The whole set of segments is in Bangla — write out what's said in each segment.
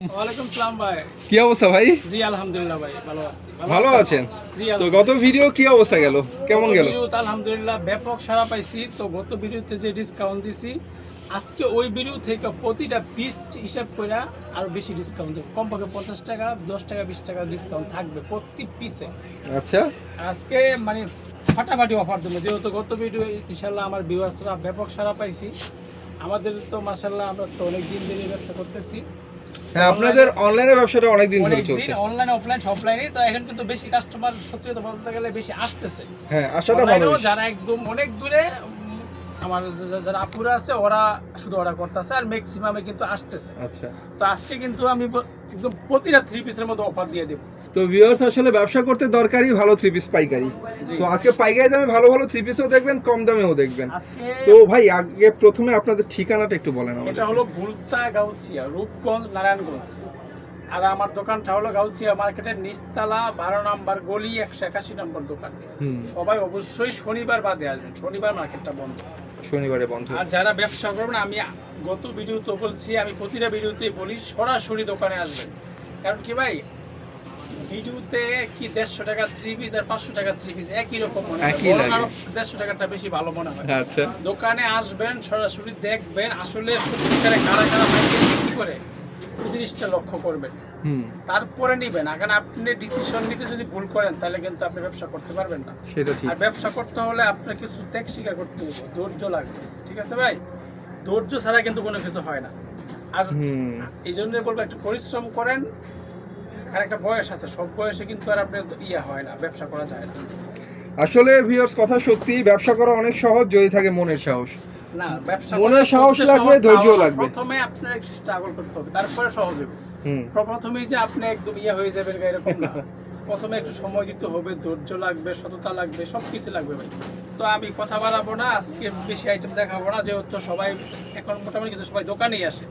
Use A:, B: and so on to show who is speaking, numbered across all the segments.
A: ওয়ালাইকুম সালাম ভাই।
B: কি অবস্থা ভাই?
A: জি আলহামদুলিল্লাহ ভাই, ভালো আছি।
B: ভালো আছেন?
A: জি
B: তো গত ভিডিও কি অবস্থা গেল, কেমন গেল?
A: ভিডিওতে আলহামদুলিল্লাহ ব্যাপক সাড়া পাইছি। তো গত ভিডিওতে যে ডিসকাউন্ট দিছি, আজকে ওই ভিডিও থেকে প্রতিটা পিস হিসাব করে আরো বেশি ডিসকাউন্ট দেব। কমপক্ষে 50 টাকা, 10 টাকা, 20 টাকা ডিসকাউন্ট থাকবে প্রতি পিসে।
B: আচ্ছা,
A: আজকে মানে ফাটাফাটি অফার দেবো, যেহেতু গত ভিডিও ইনশাল্লাহ আমার ভিউয়ার্সরা ব্যাপক সাড়া পাইছি। আমাদের তো মাশাআল্লাহ আমরা তো অনেক দিন ধরে ব্যবসা করতেছি।
B: হ্যাঁ, আপনাদের অনলাইনে ব্যবসাটা অনেক দিন ধরে চলছে।
A: অনলাইন অফলাইন সবলাইনই তো, এখন কিন্তু বেশি কাস্টমার সত্যি কথা বলতে গেলে বেশি আসতেছে।
B: হ্যাঁ, আশাটা ভালো।
A: যারা একদম অনেক দূরে আমার যারা আপুরা আছে ওরা শুধু অর্ডার করতেছে, আর ম্যাক্সিমামে কিন্তু আসতেছে।
B: আচ্ছা,
A: তো আজকে কিন্তু আমি একদম প্রতিটা 3 পিসের মধ্যে অফার দিয়ে দেব।
B: তো ভিউয়ার্স আসলে ব্যবসা করতে দরকারই ভালো 3 পিস পাইকারি। তো আজকে পাইকারি দামে ভালো ভালো 3 পিসও দেখবেন, কম দামেও দেখবেন। তো ভাই আজকে প্রথমে আপনাদের ঠিকানাটা একটু বলেন আমাদের।
A: এটা হলো ভুলতা গাউসিয়া, রূপগঞ্জ, নারায়ণগঞ্জ। আর আমার দোকানটা হলো গাউসিয়া মার্কেটের নিচতলা 12 নম্বর গলি 181 নম্বর দোকান। সবাই অবশ্যই শনিবার বাদে আসবেন, শনিবার মার্কেটটা বন্ধ,
B: শনিবারে বন্ধ। আর
A: যারা ব্যবসা করবেন, আমি গত ভিডিওতে বলছি, আমি প্রতিটা ভিডিওতে বলি সরাসরি দোকানে আসবেন। কারণ কি ভাই, ভিডিওতে কি 150 টাকা 3 পিস আর 500 টাকা 3 পিস একই রকম মনে হয়, 150 টাকাটা বেশি ভালো মনে হয়।
B: আচ্ছা,
A: দোকানে আসবেন, সরাসরি দেখবেন আসলে সত্যিকারে কারা কারা মার্কেট বিক্রি করে, জিনিসটা লক্ষ্য করবেন, তারপরে নিবেন। কারণ আপনি ডিসিশন নিতে যদি ভুল করেন তাহলে কিন্তু আপনি ব্যবসা করতে পারবেন না।
B: সেটা ঠিক।
A: আর ব্যবসা করতে হলে আপনার কিছু ত্যাগ স্বীকার করতে হবে, ধৈর্য লাগবে। ঠিক আছে ভাই, ধৈর্য ছাড়া কিন্তু কোনো কিছু হয় না। আর এই জন্য বলবো একটু পরিশ্রম করেন। আর একটা বয়স আছে, সব বয়সে কিন্তু আর আপনার হয় না, ব্যবসা করা যায় না।
B: আসলে ভিউয়ার্স কথা সত্যি, ব্যবসা করা অনেক সহজ যদি থাকে মনের সাহস।
A: না, ব্যবসা
B: মনের সাহস লাগবে, ধৈর্য লাগবে।
A: প্রথমে আপনার একটু স্ট্রাগল করতে হবে, তারপরে সহজ হবে। প্রথমেই যে আপনি একদম হয়ে যাবেন এরকম না। প্রথমে একটু সময় দিতে হবে, ধৈর্য লাগবে, সততা লাগবে, সবকিছু লাগবে ভাই। তো আমি কথা বাড়াবো না, আজকে বেশি আইটেম দেখাবো না, যেহেতু সবাই এখন মোটামুটি কিন্তু সবাই দোকানেই আসে।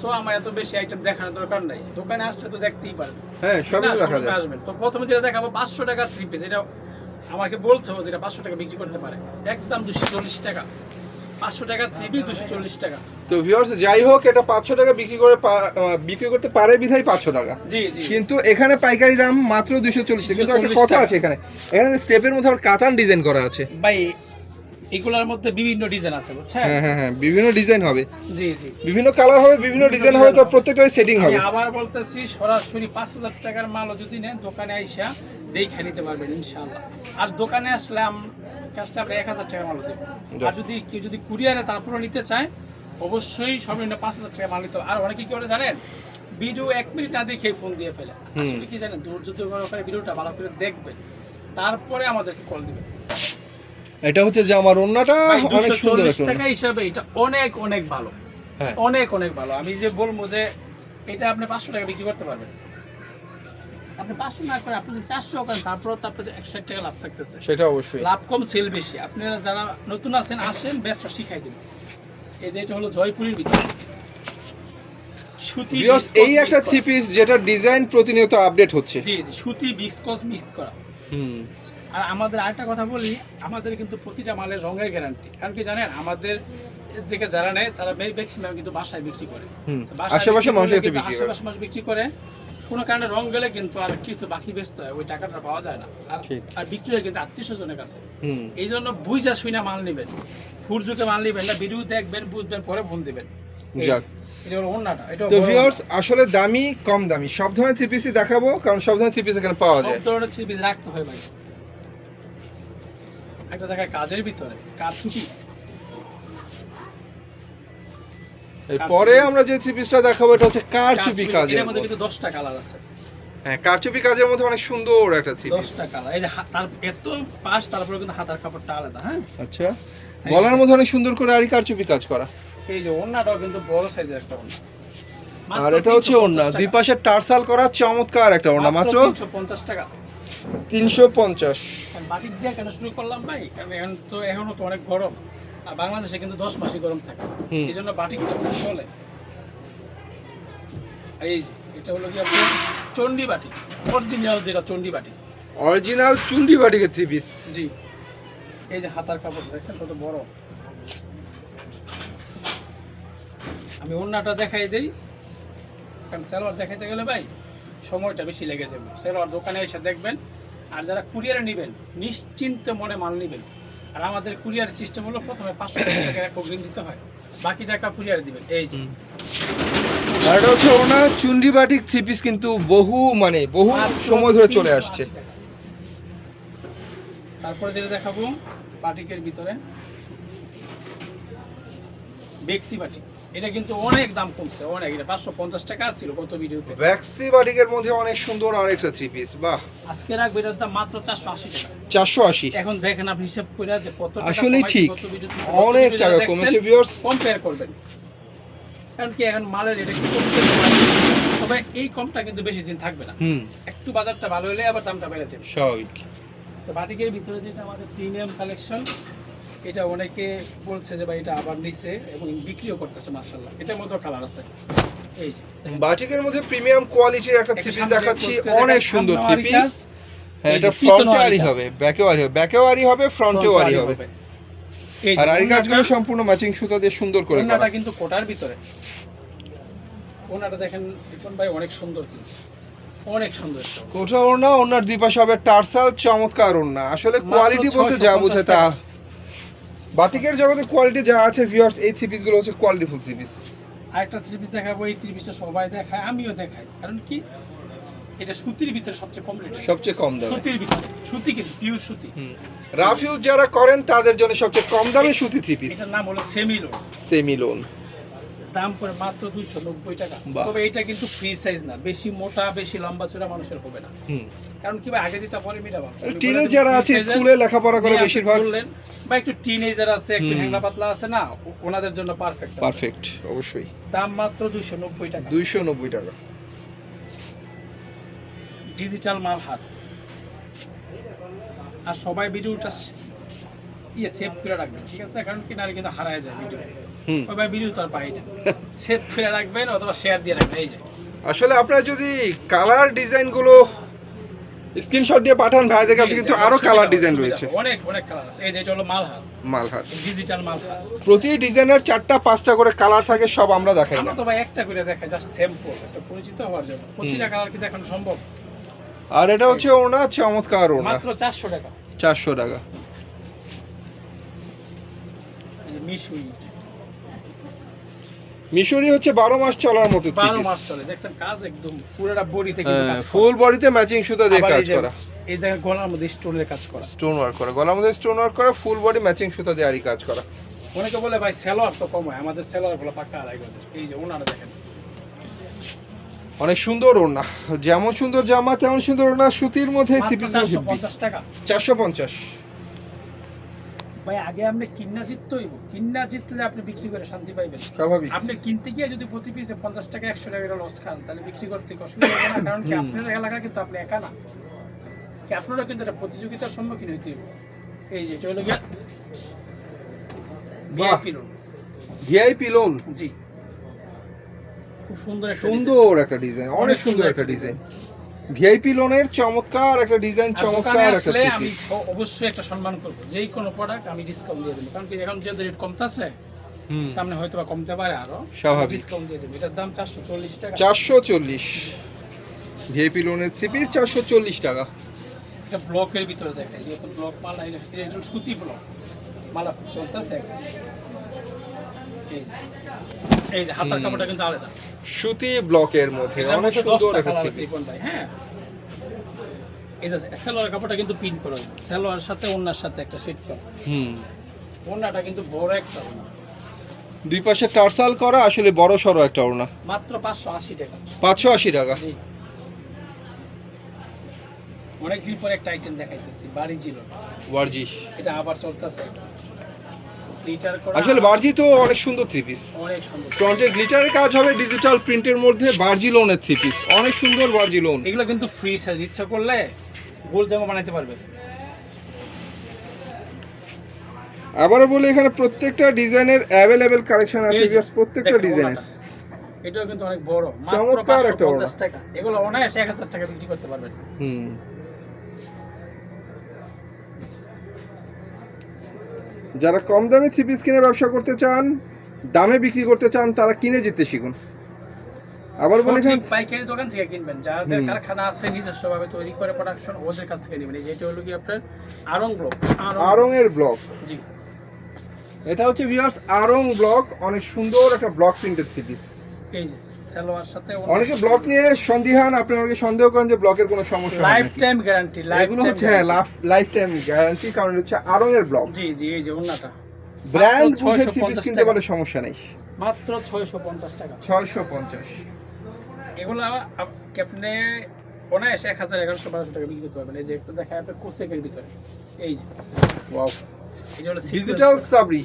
A: সো আমার এত বেশি আইটেম দেখানোর দরকার নাই, দোকানে আসলে তো দেখতেই পারবেন।
B: হ্যাঁ, সবই দেখা যায়।
A: আসবেন তো প্রথমে যেটা দেখাবো 500 টাকা 3 পিস, এটা আমাকে বলছে ও যেটা 500 টাকা বিক্রি করতে পারে, একদম 240 টাকা। 500 টাকা 3 পিস 240 টাকা।
B: তো ভিউয়ার্স যাই হোক, এটা 500 টাকা বিক্রি করতে পারে বিধায় 500 টাকা।
A: জি জি।
B: কিন্তু এখানে পাইকারি দাম মাত্র 240 টাকা। কিন্তু একটা কথা আছে, এখানে স্টেপের মধ্যে আবার কাতান ডিজাইন করা আছে
A: ভাই। এগুলোর মধ্যে বিভিন্ন ডিজাইন আছে, বুঝছেন?
B: হ্যাঁ, বিভিন্ন ডিজাইন হবে।
A: জি জি,
B: বিভিন্ন কালার হবে, বিভিন্ন ডিজাইন হবে, তো প্রত্যেকটাই সেটিং হবে।
A: আমি আবার বলতেছি, সরাসরি 5000 টাকার মালও যদি নেন দোকানে আইসা দেখে নিতে পারবেন ইনশাআল্লাহ। আর দোকানে আসলে আমরা 1000 টাকার মালও দেব। আর যদি কেউ কুরিয়ারে তারপরে নিতে চায়, অবশ্যই সর্বনিম্ন 5000 টাকা মাল নিতে হবে। আর অনেকে কি করে জানেন, ভিডিও 1 মিনিট না দেখে ফোন দিয়ে ফেলে। আসলে কি জানেন, ধৈর্য ধরে ভিডিওটা ভালো করে দেখবেন, তারপরে আমাদেরকে কল দিবেন।
B: এটা হচ্ছে যে আমার ওন্নাটা অনেক সুন্দর,
A: 240 টাকা হিসাবে এটা অনেক অনেক ভালো। হ্যাঁ, অনেক অনেক ভালো। আমি যে বলবো যে এটা আপনি 500 টাকা বিক্রি করতে পারবেন। আপনি 500 না করে আপনি 400 করেন, তারপরেও তো আপনাদের 160 টাকা লাভ থাকতেছে।
B: সেটা অবশ্যই
A: লাভ কম, সেল বেশি। আপনারা যারা নতুন আছেন, আসেন, ব্যবসা শিখাই দিন। এই যে এটা হলো জয়পুরের ভিতরে সুতি,
B: এই একটা 3 পিস যেটা ডিজাইন প্রতিনিয়ত আপডেট হচ্ছে।
A: জি জি, সুতি বিস্কস মিক্স করা। আর আমাদের আরেকটা কথা বলি, আমাদের কিন্তু প্রতিটা মালের রঙের গ্যারান্টি। কারণ কি জানেন, আমাদের যেটা যারা নেয় তারা ম্যাক্সিমাম কিন্তু বাসায় বিক্রি করে,
B: আশেপাশে মানুষ
A: বিক্রি করে। কোনো কারণে রং গেলে কিন্তু আর কিছু বাকি বেচতে হয়, ওই টাকাটা পাওয়া যায় না। আর বিক্রি হয় কিন্তু আত্মীয় স্বজনের কাছে। এই জন্য বুঝা শুইনা মাল নেবেন, ফুরজুকে মাল নেবেন না, ভিডিও দেখবেন, বুঝবেন, পরে ফোন দিবেন। এটা হলো ওন্নাটা। এটা তো ভিউয়ার্স
B: আসলে দামি কম দামি সব ধরনের 3 পিসই দেখাবো, কারণ সব ধরনের 3 পিস এখানে পাওয়া যায়।
A: সব ধরনের 3 পিস রাখতে হয় ভাই। একটা দেখা কাজের ভিতরে কারচুপি।
B: এরপরে আমরা যে 3 পিসটা দেখাবো এটা হচ্ছে কারচুপি কাজের।
A: এর মধ্যে কিন্তু 10টা কালার আছে।
B: হ্যাঁ, কারচুপি কাজের মধ্যে অনেক সুন্দর একটা 3 পিস।
A: 10টা কালার। এই যে তার এত পাশ, তারপরে কিন্তু হাতার কাপড়টা আলাদা। হ্যাঁ,
B: আচ্ছা, গলার মধ্যে অনেক সুন্দর করে আরি কারচুপি কাজ করা।
A: এই যে ওন্নাটাও কিন্তু বড় সাইজের একটা ওন্না।
B: আর এটা হচ্ছে ওন্না, দুই পাশে টার্সাল করা চমৎকার একটা ওন্না, মাত্র
A: 350 টাকা।
B: 350।
A: বাটিক দিয়ে কেন শুরু করলাম ভাই, কারণ এখনো তো অনেক গরম, আর বাংলাদেশে কিন্তু 10 মাসই গরম থাকে, এই জন্য বাটিকটা চলে। এই এটা হলো কি আপনার চন্ডি বাটি, অরিজিনাল যেটা চন্ডি বাটি,
B: অরিজিনাল চুন্ডি বাটিকের 3 পিস।
A: জি, এই যে হাতার কাপড় দেখছেন কত বড়। আমি ওন্নাটা দেখাই দেই, কারণ সালোয়ার দেখাইতে গেলে ভাই সময়টা বেশি লেগে যাবে। সালোয়ার দোকানে এসে দেখবেন। আর যারা কুরিয়ারে নেবেন নিশ্চিন্তে মনে মাল নেবেন। আর আমাদের কুরিয়ার সিস্টেম হলো প্রথমে 500 টাকা অগ্রিম দিতে হয়, বাকি টাকা কুরিয়ারে দিবেন। এই যে
B: আর এটা হচ্ছে ওনার চুন্ডি বাটিক থ্রি পিস, কিন্তু বহু সময় ধরে চলে আসছে।
A: তারপরে যেটা দেখাবো বাটিকের ভিতরে বেক্সি বাটিক, এটা কিন্তু অনেক দাম কমছে, অনেক। এটা 550 টাকা ছিল গত ভিডিওতে।
B: বেক্সি বাটিকের মধ্যে অনেক সুন্দর আরেকটা থ্রি পিস, বাহ।
A: আজকে রাখবে এটার দাম মাত্র 480 টাকা।
B: 480।
A: এখন দেখেন আপনি হিসাব করে যে কত টাকা
B: আসলেই
A: কমাইছে,
B: ঠিক,
A: কত ভিডিওতে
B: অনেক টাকা কমেছে ভিউয়ার্স।
A: কম্পেয়ার করবেন, কারণ কি এখন মালের রেট একটু কমছে, তবে এই কমটা কিন্তু বেশি দিন থাকবে না। একটু বাজারটা ভালো হলে আবার দামটা বেড়ে যাবে
B: স্বাভাবিক।
A: তো বাটিকের ভিতরে যেটা আমাদের প্রিমিয়াম কালেকশন, এটা অনেকে বলছে যে ভাই এটা আবার নিছে এবং বিক্রিও করতেছে মাশাআল্লাহ। এটার মধ্যে কালার আছে। এই যে
B: বাটিকের মধ্যে প্রিমিয়াম কোয়ালিটির একটা থ্রি পিস দেখাচ্ছি, অনেক সুন্দর থ্রি পিস। হ্যাঁ, এটা
A: পিছনেও
B: ফ্রন্টে আরি
A: আরি কাজ।
B: হবে, ব্যাকেও আরি হবে, ব্যাকেও আরি হবে, ফ্রন্টেও আরি হবে।
A: এই
B: আর আরি কাজগুলো সম্পূর্ণ ম্যাচিং সুতা দিয়ে সুন্দর করে করা।
A: ওনাটা কিন্তু কোটার ভিতরে, ওনাটা দেখেন রিপন ভাই অনেক সুন্দর, কিন্তু অনেক সুন্দর।
B: কোটা ওড়না, ওড়নার দুই পাশে হবে টার্সাল, চমৎকার ওড়না। আসলে কোয়ালিটি বলতে যা বোঝায় তা। বাটিকের জগতে কোয়ালিটি যা আছে ভিউয়ার্স, এই থ্রি পিসগুলো হচ্ছে কোয়ালিটিফুল থ্রি পিস।
A: আরেকটা থ্রি পিস দেখাবো, এই থ্রি পিসটা সবাই দেখায়, আমিও দেখাই, কারণ কি এটা সুতির ভিতরে সবচেয়ে কম রেট,
B: সবচেয়ে কম দামে
A: সুতির ভিতরে, সুতি কিন্তু পিওর সুতি।
B: রাফ ইউজ যারা করেন তাদের জন্য সবচেয়ে কম দামে সুতি থ্রি পিস।
A: এটার নাম হলো সেমিলো,
B: সেমিলোন।
A: দাম পড়ে মাত্র 290 টাকা।
B: বাহ।
A: তবে এটা কিন্তু ফ্রি সাইজ না, বেশি মোটা বেশি লম্বা চূড়া মানুষের হবে না, কারণ কি ভাই আগে দিতে পরে মিটাবো।
B: টিনেজার আছে, স্কুলে লেখাপড়া করে বেশিরভাগ,
A: বা একটু টিনেজার আছে, একটু হ্যাংলা পাতলা আছে না, ওনাদের জন্য পারফেক্ট।
B: পারফেক্ট অবশ্যই।
A: দাম মাত্র 290 টাকা।
B: 290 টাকা।
A: ডিজিটাল মাল হাত। আর সবাই ভিডিওটা সেভ করে রাখবেন, ঠিক আছে? কারণ কি নারে কিন্তু হারায় যায় ভিডিও। ওই ভিডিও তো আর পাই না, সেভ করে রাখবেন অথবা শেয়ার দিয়ে রাখবেন। এই যে
B: আসলে আপনারা যদি কালার ডিজাইন গুলো স্ক্রিনশট দিয়ে পাঠান ভাইদের কাছে, কিন্তু আরো কালার ডিজাইন রয়েছে,
A: অনেক অনেক কালার আছে। এই যে এটা হলো মালহার,
B: মালহার
A: ডিজিটাল মালহার।
B: প্রতি ডিজাইনের 4টা 5টা করে কালার থাকে, সব আমরা দেখাই না।
A: আমরা তো ভাই একটা করে দেখাই, জাস্ট স্যাম্পল, একটা পরিচিত হওয়ার জন্য। প্রতিটা কালার কি দেখানো সম্ভব?
B: আর এটা হচ্ছে ওড়না, চমৎকার ওড়না,
A: মাত্র 400 টাকা।
B: 400 টাকা।
A: মিশুরি,
B: মিশরি হচ্ছে 12 মাস চলার মতো থ্রি
A: 12
B: পিস।
A: মাস চলে। দেখছেন কাজ একদম পুরোটা বডি থেকে কাজ করা।
B: ফুল বডিতে ম্যাচিং সুতা দিয়ে
A: আবার
B: কাজ
A: এই যে
B: করা,
A: এই জায়গায় গলার মধ্যে স্টোনের কাজ করা,
B: স্টোন ওয়ার্ক করা, গলার মধ্যে স্টোন ওয়ার্ক করা, ফুল বডি ম্যাচিং সুতা দিয়ে আরি কাজ করা।
A: অনেকে বলে ভাই সেলোয়ার তো কম হয়, আমাদের সেলোয়ার গুলো পাক্কা আড়াই গজ। এই যে ওনারা দেখেন
B: অনেক সুন্দর ওড়না, যেমন সুন্দর জামা তেমন সুন্দর ওড়না। সুতির মধ্যে থ্রি পিস
A: 450 টাকা।
B: 450।
A: ভাই আগে আপনি কিন্না জিততে হইব, কিন্না জিতলে আপনি বিক্রি করে শান্তি পাইবেন।
B: স্বাভাবিক।
A: আপনি কিনতে গিয়ে যদি প্রতি পিসে 50 টাকা 100 টাকা লস খান, তাহলে বিক্রি করতে অসুবিধা হবে না। কারণ কি আপনার এলাকা কিন্তু আপনি একা না, কি আপনারা কিন্তু একটা প্রতিযোগিতার সম্মুখীন হইতে হইব। এই যে এটা হলো গিয়া ভিআইপি লোন।
B: ভিআইপি লোন,
A: জি, খুব সুন্দর একটা
B: সুন্দর একটা ডিজাইন, অনেক সুন্দর একটা ডিজাইন। ভিআইপি লোনের চমৎকার একটা ডিজাইন, চমৎকার একটা থ্রি
A: আমি
B: পিস।
A: অবশ্যই একটা সম্মান করব, যেই কোনো প্রোডাক্ট আমি ডিসকাউন্ট দিয়ে দেব, কারণ কি এখন যে রেট কমতাছে, সামনে হয়তো বা কমতে পারে আরো,
B: স্বাভাবিক।
A: ডিসকাউন্ট দিয়ে দেব। এটার দাম 440 টাকা।
B: 440 ভিআইপি লোনের থ্রি পিস 440 টাকা।
A: এটা ব্লকের ভিতরে দেখায়, যেহেতু ব্লক মাল, এটা সুতি ব্লক মালা চলতেছে। এই যে হাতার কাপড়টা কিন্তু আলাদা,
B: সুতি ব্লকের মধ্যে অনেক সুন্দর একটা থ্রি পিস।
A: হ্যাঁ, এই যে সালোয়ার কাপড়টা কিন্তু পিন করা, সালোয়ার সাথে ওড়নার সাথে একটা সেট করা। ওড়নাটা কিন্তু বড় একটা ওড়না,
B: দুই পাশে টার্সাল করা, আসলে বড় সরো একটা ওড়না।
A: মাত্র 580 টাকা।
B: 580 টাকা।
A: অনেকদিন পরে একটা আইটেম দেখাইতেছি, বাড়ি ছিল
B: বারজি,
A: এটা আবার চলতেছে। গ্লিটার করা,
B: আসলে বারজি তো অনেক সুন্দর থ্রি পিস।
A: অনেক সুন্দর।
B: ফ্রন্টে গ্লিটারের কাজ হবে, ডিজিটাল প্রিন্টের মধ্যে বারজি লোনের থ্রি পিস, অনেক সুন্দর বারজি লোন।
A: এগুলো কিন্তু ফ্রি সাইজ, ইচ্ছা করলে গোল জামা বানাইতে পারবে।
B: আবারও বলি, এখানে প্রত্যেকটা ডিজাইনের অ্যাভেলেবেল কালেকশন আছে, জাস্ট প্রত্যেকটা ডিজাইনের।
A: এটাও কিন্তু অনেক বড়, মাত্র
B: চমৎকার একটা
A: 550 টাকা। এগুলো অনায়াসে 1000 টাকা বিক্রি করতে পারবেন।
B: যারা কম দামে থ্রি পিস কিনে ব্যবসা করতে চান, দামে বিক্রি করতে চান, তারা কিনে জিততে শিখুন। আবার বলি
A: সঠিক পাইকারি দোকান থেকে কিনবেন, যাদের কারখানা আছে নিজস্বভাবে তৈরি করে প্রোডাকশন, ওদের কাছ থেকে নেবেন। এই যেটা হলো কি আপনার আড়ং ব্লক,
B: আড়ং এর ব্লক।
A: জি,
B: এটা হচ্ছে ভিউয়ার্স আড়ং ব্লক, অনেক সুন্দর একটা ব্লক প্রিন্টেড থ্রি পিস।
A: এই যে সালোয়ার সাথে
B: অনেকে ব্লক নিয়ে সন্দিহান, আপনি অনেকে সন্দেহ করেন যে ব্লকের কোনো সমস্যা হয়
A: লাইফ
B: নাকি।
A: টাইম গ্যারান্টি, লাইফ
B: এগুলো হচ্ছে হ্যাঁ লাইফ টাইম গ্যারান্টি, কারণ হচ্ছে আড়ং এর ব্লক।
A: জি জি, এই যে ওন্নাটা
B: ব্র্যান্ড বুঝে
A: 650
B: থ্রি পিস কিনতে পারলে সমস্যা নেই।
A: মাত্র 650 টাকা।
B: 650।
A: এগুলো আপনি অনায়াসে 1000, 1100, 1200 টাকা বিক্রি করতে পারবেন। এই যে একটা দেখায় আপনার কোসেকের ভিতরে, এই যে
B: ওয়াও,
A: এটা হলো
B: ডিজিটাল সাবরি,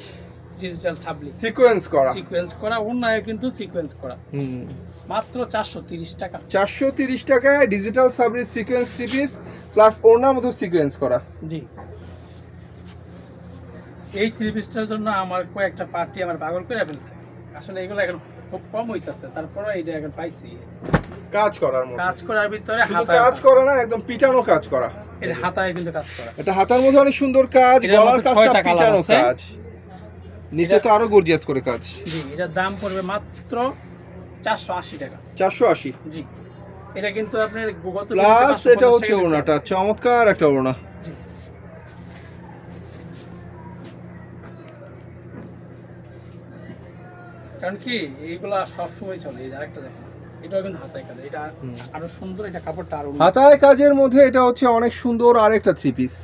A: ডিজিটাল সাবলি
B: সিকোয়েন্স করা,
A: সিকোয়েন্স করা, অন্যায় কিন্তু সিকোয়েন্স করা। মাত্র 430 টাকা।
B: 430 টাকায় ডিজিটাল সাবরি সিকোয়েন্স থ্রি পিস প্লাস ওড়নার মতো সিকোয়েন্স করা।
A: জি, এই থ্রি পিসটার জন্য আমার কয়েকটা পার্টি আমার পাগল করে ফেলছে। আসলে এগুলো এখন খুব কম হইতাছে, তারপরে এইটা এখন পাইছি।
B: কাজ করার মতো,
A: কাজ করার ভিতরে
B: শুধু
A: হাতায়
B: কাজ করা না, একদম পিটানো কাজ করা।
A: এটা হাতায় কিন্তু কাজ করা।
B: এটা হাতার মধ্যে অনেক সুন্দর কাজ,
A: এটার
B: গলার
A: মধ্যে
B: কাজটা
A: 6টা কালার
B: পিটানো
A: আছে।
B: কাজ, নিচে তো আরো গর্জিয়াস করে কাজ।
A: জি, এটার দাম পড়বে মাত্র 480 টাকা।
B: 480
A: জি, এটা কিন্তু আপনার গত
B: প্লাস এটা হচ্ছে ওড়নাটা, চমৎকার একটা ওড়না।
A: কারণ কি এইগুলা সব সময় চলে। এই যে আরেকটা দেখেন, এটাও কিন্তু হাতায় কাজ, এটা আরো সুন্দর, এটা কাপড়টা আরো
B: হাতায় কাজের মধ্যে এটা হচ্ছে অনেক সুন্দর আরেকটা থ্রি পিস।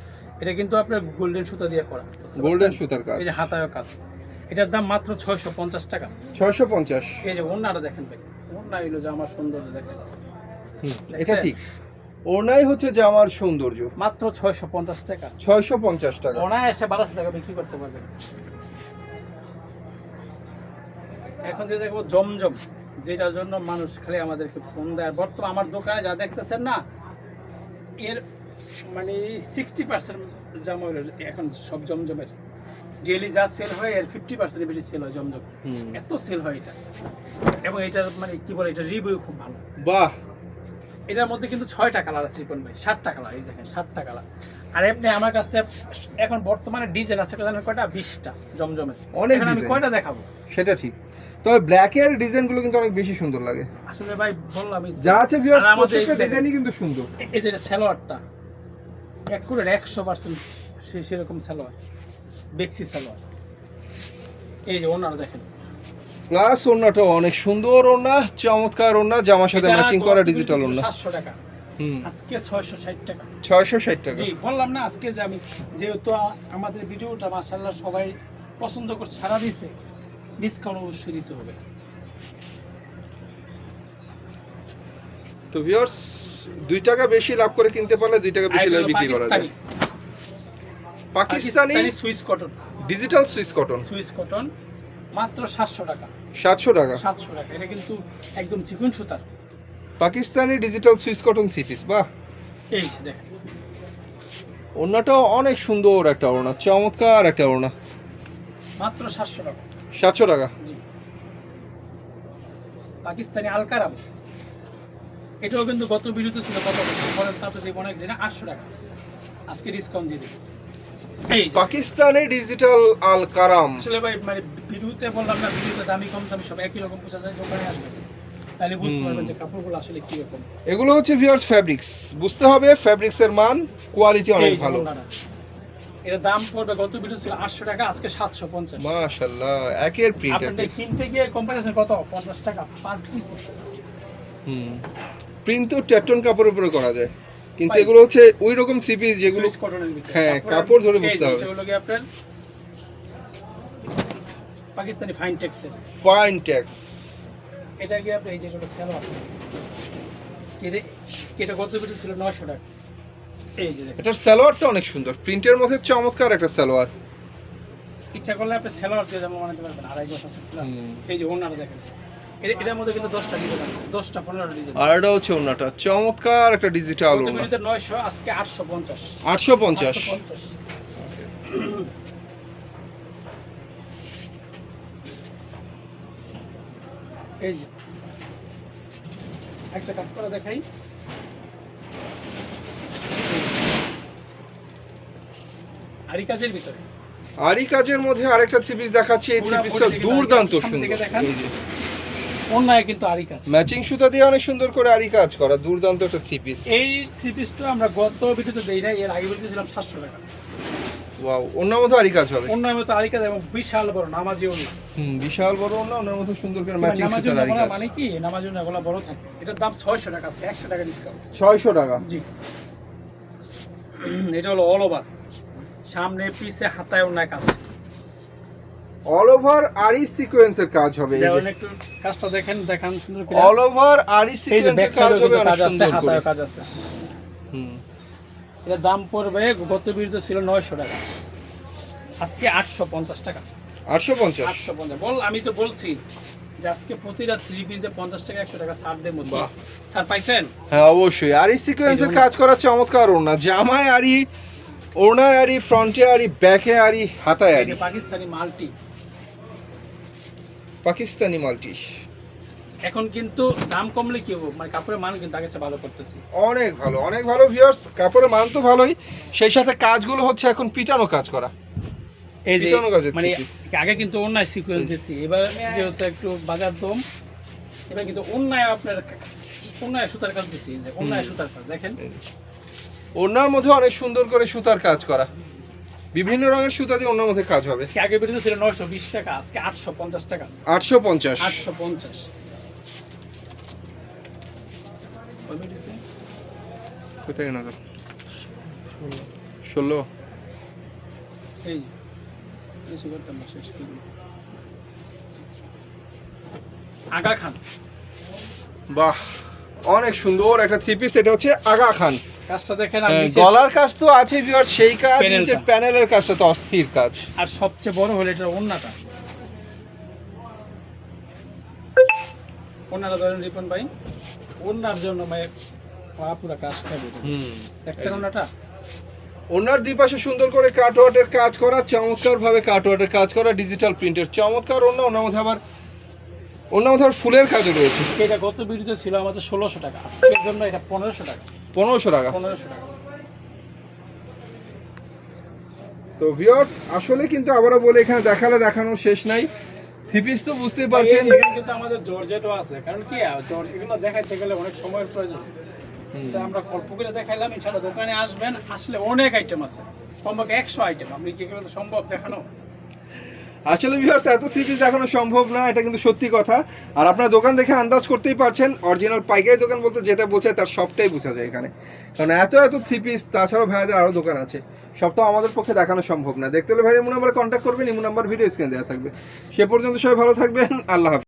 A: এটা কিন্তু আপনার গোল্ডেন সুতা দিয়ে করা,
B: গোল্ডেন সুতার কাজ।
A: এই যে হাতায় কাজ, এটার দাম মাত্র 650 টাকা।
B: 650।
A: এই যে ওড়নাটা দেখেন ভাই, ওড়না হইলো যে আমার সৌন্দর্য দেখেন।
B: এটা ঠিক, ওড়নাই হচ্ছে যে আমার সৌন্দর্য।
A: মাত্র 650 টাকা।
B: 650 টাকা।
A: ওড়না এসে 1200 টাকা বিক্রি করতে পারবেন। এখন যে দেখবো জমজম, যেটার জন্য মানুষ খালি আমাদেরকে ফোন দেয়। বর্তমানে আমার দোকানে যা দেখতেছেন না, এর মানে 60% জামা হলো এখন সব জমজমের। ডেইলি যা সেল হয় এর 50% বেশি সেল হয় জমজম। এত সেল হয় এটা, এবং এটার মানে কি বলে, এটা রিভিউ খুব ভালো।
B: বাহ,
A: এটার মধ্যে কিন্তু 6টা কালার আছে রিপন ভাই, 7টা কালার। এই দেখেন 7টা কালার। আর এমনি আমার কাছে এখন বর্তমানে ডিজাইন আছে কয়টা, 20টা জমজমের।
B: অনেক
A: এখন আমি
B: ডিজাইন।
A: কয়টা দেখাবো?
B: সেটা ঠিক, তবে ব্ল্যাকের ডিজাইনগুলো কিন্তু অনেক বেশি সুন্দর লাগে।
A: আসলে ভাই বললাম
B: যা আছে ভিউয়ার্স,
A: আর আমাদের
B: প্রত্যেকটা
A: এই দেখেন,
B: ডিজাইনই কিন্তু সুন্দর।
A: এই যে সালোয়ারটা একুরেট 100% সেরকম সালোয়ার, বেক্সি সালোয়ার। এই যে ওনারা দেখেন,
B: প্লাস ওড়নাটাও অনেক সুন্দর ওড়না, চমৎকার ওড়না, জামার সাথে
A: এটা
B: ম্যাচিং করা
A: গত
B: ডিজিটাল
A: ছিল
B: ওড়না।
A: 700 টাকা, আজকে 660 টাকা।
B: 660 টাকা।
A: জি, বললাম না আজকে যে আমি যেহেতু আমাদের ভিডিওটা মাশাআল্লাহ সবাই পছন্দ করে সারা দিয়েছে, ডিসকাউন্ট অবশ্যই দিতে হবে।
B: তো ভিউয়ার্স 2 টাকা বেশি লাভ করে কিনতে পারলে 2 টাকা বেশি লাভ বিক্রি করা যায়। Pakistani
A: Swiss cotton,
B: digital Swiss cotton,
A: Swiss cotton মাত্র 700 টাকা।
B: 700 টাকা।
A: 700 টাকা, এটা কিন্তু একদম চিকন সুতার
B: Pakistani digital Swiss cotton three piece. বাহ,
A: এই যে দেখেন,
B: ওড়নাটাও অনেক সুন্দর একটা ওড়না, চমৎকার একটা ওড়না।
A: মাত্র 700 টাকা।
B: 700 টাকা।
A: জি, পাকিস্তানি আলকারাম, এটাও কিন্তু গত ভিডিওতে ছিল, কত পরে তারপরে দেখব অনেক দিন 800 টাকা, আজকে ডিসকাউন্ট দিয়ে দিই। এই যে,
B: পাকিস্তানি ডিজিটাল আল কারাম।
A: আসলে ভাই মানে ভিডিওতে বললাম না, ভিডিওতে দামি কম দামি সব একই রকম বোঝা যায়, দোকানে আসবে তাহলে বুঝতে পারবেন যে কাপড়গুলো আসলে কি রকম।
B: এগুলো হচ্ছে ভিউয়ার্স ফ্যাব্রিক্স, বুঝতে হবে ফ্যাব্রিক্স এর মান, কোয়ালিটি অনেক
A: এই যে
B: ভালো।
A: ওনারা, এর দাম পড়বে, গত ভিডিও ছিল 800 টাকা, আজকে 750।
B: মাশাআল্লাহ, একের প্রিন্ট
A: আপনাদের
B: একের।
A: কিনতে গিয়ে কম্পারিজন কত, 50 টাকা পার পিস।
B: প্রিন্ট তো ট্যাটন কাপড়ের উপরে করা যায়, কিন্তু
A: ভাই,
B: এগুলো হচ্ছে ওই রকম থ্রি পিস যেগুলো
A: সুইস কটনের ভিতরে,
B: হ্যাঁ, কাপড় ধরে বুঝতে হবে।
A: এগুলো কি আপনার পাকিস্তানি ফাইন টেক্সের,
B: ফাইন ট্যাক্স।
A: এটা কি আপনি এই যে এটা সালোয়ার, এটা গত ভিডিও ছিল 900 টাকা। এই যে দেখেন,
B: এটার সালোয়ারটা অনেক সুন্দর, প্রিন্টের মধ্যে চমৎকার একটা সালোয়ার।
A: ইচ্ছা করলে আপনি সালোয়ার দিয়ে যেমন বানাতে পারবেন, 2.5 গজ আছে। এই যে ওনারা দেখেন, এটার মধ্যে কিন্তু 10টা ডিজাইন আছে, 10টা 15টা ডিজাইন।
B: আর এটা হচ্ছে ওড়নাটা, চমৎকার একটা ডিজিটাল
A: গত
B: ওড়না।
A: ভিডিওতে 900, আজকে 850।
B: 850।
A: এই যে একটা কাজ করে দেখাই, আরি কাজের ভিতরে,
B: আরি কাজের মধ্যে আরেকটা থ্রি পিস দেখাচ্ছি। এই থ্রি পিসটা দুর্দান্ত সুন্দর। এই যে
A: অন্যায় কিন্তু আরি কাজ।
B: ম্যাচিং সুতা দিয়ে অনেক সুন্দর করে আরি কাজ করা, দুর্দান্ত একটা থ্রি পিস।
A: এই থ্রি পিসটা আমরা গত ভিডিওতে দেই না, এর আগে বলতেছিলাম 700 টাকা।
B: ওয়াও, ওনার মতো আরি কাজ হবে।
A: অন্যায় মতো আরি কাজ এবং বিশাল বড় নামাজি ওন্না।
B: বিশাল বড় ওনা, ওনার মতো সুন্দর করে ম্যাচিং সুতা আরি কাজ।
A: মানে কি নামাজি ওন্না গলা বড় থাকে। এটার দাম 600 টাকা, আজকে 100 টাকা ডিসকাউন্ট।
B: 600 টাকা।
A: জি। এটা হলো অল ওভার, সামনে পিছে হাতায় ওন্নায় কাজ।
B: অল ওভার আরি সিকোয়েন্সের কাজ হবে। এই যে
A: একটু কাজটা দেখেন, দেখান সুন্দর করে।
B: অল ওভার আরি সিকোয়েন্সের কাজ হবে, অনেক সুন্দর করে
A: হাতায় কাজ আছে। এর দাম পড়বে, গত ভিডিওতে ছিল 900 টাকা, আজকে 850 টাকা।
B: 850
A: বল, আমি তো বলছি যে আজকে প্রতিটা থ্রি পিসে 50 টাকা 100 টাকা ছাড় দেব। ছাড় পাইছেন?
B: হ্যাঁ অবশ্যই। আরি সিকোয়েন্সের কাজ করা চমৎকার ওনা, জামায় আরি, ওড়নায় আরি, ফ্রন্টে আরি, ব্যাকে আরি, হাতায় আরি।
A: Pakistani multi,
B: Pakistani multi.
A: এখন কিন্তু দাম কমলে কি হবে, মানে কাপড়ের মান কিন্তু আগের চেয়ে ভালো করতেছি।
B: অনেক ভালো, অনেক ভালো ভিউয়ার্স। কাপড়ের মান তো ভালোই, সেই সাথে কাজগুলো হচ্ছে এখন পিটানো কাজ করা।
A: এই যে
B: পিটানো কাজের
A: মানে
B: থ্রি পিস।
A: আগে কিন্তু অন্যায় সিকোয়েন্স দিছি, এবার যেহেতু একটু বাজার দম, এবার কিন্তু অন্যায় আপনার অন্যায় সুতার কাজ দিছি। যে অন্যায় সুতার কাজ দেখেন,
B: ওড়নার মধ্যে অনেক সুন্দর করে সুতার কাজ করা, বিভিন্ন রঙের সুতা দিয়ে ওড়নার মধ্যে কাজ হবে।
A: আগে বেরিয়ে ছিল 920 টাকা, আজকে 850 টাকা।
B: 850।
A: 850
B: কোথায় না 16।
A: এই যে বেশি করতাম না, শেষ কি আগা খান।
B: বাহ, অনেক সুন্দর একটা থ্রি পিস। এটা হচ্ছে আগা খান।
A: কাজটা দেখেন, আর নিচে
B: গলার কাজ তো আছে ভিউয়ার, সেই কাজ,
A: প্যানেলটা।
B: নিচে প্যানেলের কাজটা তো অস্থির কাজ।
A: আর সবচেয়ে বড় হলো এটা ওন্নাটা। ওন্নাটা ধরেন রিপন ভাই, ওন্নার জন্য মানে পুরো কাজ খাবে। দেখছেন ওন্নাটা?
B: ওনার দুই পাশে সুন্দর করে কাটওয়ার্টের কাজ করা, চমৎকার ভাবে কাটওয়ার্টের কাজ করা, ডিজিটাল প্রিন্টের চমৎকার ওনা। ওনার মধ্যে আবার ফুলের কাজও রয়েছে।
A: এটা গত ভিডিওতে ছিল আমাদের 1600 টাকা, আজকের জন্য এটা 1500 টাকা।
B: 1500 টাকা।
A: 1500 টাকা।
B: তো ভিউয়ার্স, আসলে কিন্তু আবারও বলে, এখানে দেখালে দেখানোর শেষ নাই। থ্রি পিস তো বুঝতেই পারছেন,
A: এখানে কিন্তু আমাদের জর্জেটও আছে, কারণ কি জর্জ এগুলো দেখাইতে গেলে অনেক সময়ের প্রয়োজন। তাই আমরা অল্প করে দেখাইলাম, ইনশাআল্লাহ দোকানে আসবেন, আসলে অনেক আইটেম আছে, সম্ভব 100 আইটেম। আপনি কি করে সম্ভব দেখানো?
B: আসলে ভিউয়ার্স এত থ্রি পিস দেখানো সম্ভব না, এটা কিন্তু সত্যি কথা। আর আপনার দোকান দেখে আন্দাজ করতেই পারছেন, অরিজিনাল পাইকারি দোকান বলতে যেটা বোঝায় তার সবটাই বোঝা যায় এখানে। কারণ এত থ্রি পিস, তাছাড়াও ভাইয়াদের আরও দোকান আছে, সব তো আমাদের পক্ষে দেখানো সম্ভব না। দেখতে হলে ভাইয়ের ইমো নাম্বারে কন্ট্যাক্ট করবেন, ইমো নাম্বার ভিডিও স্ক্রিনে দেওয়া থাকবে। সে পর্যন্ত সবাই ভালো থাকবেন, আল্লাহ হাফেজ।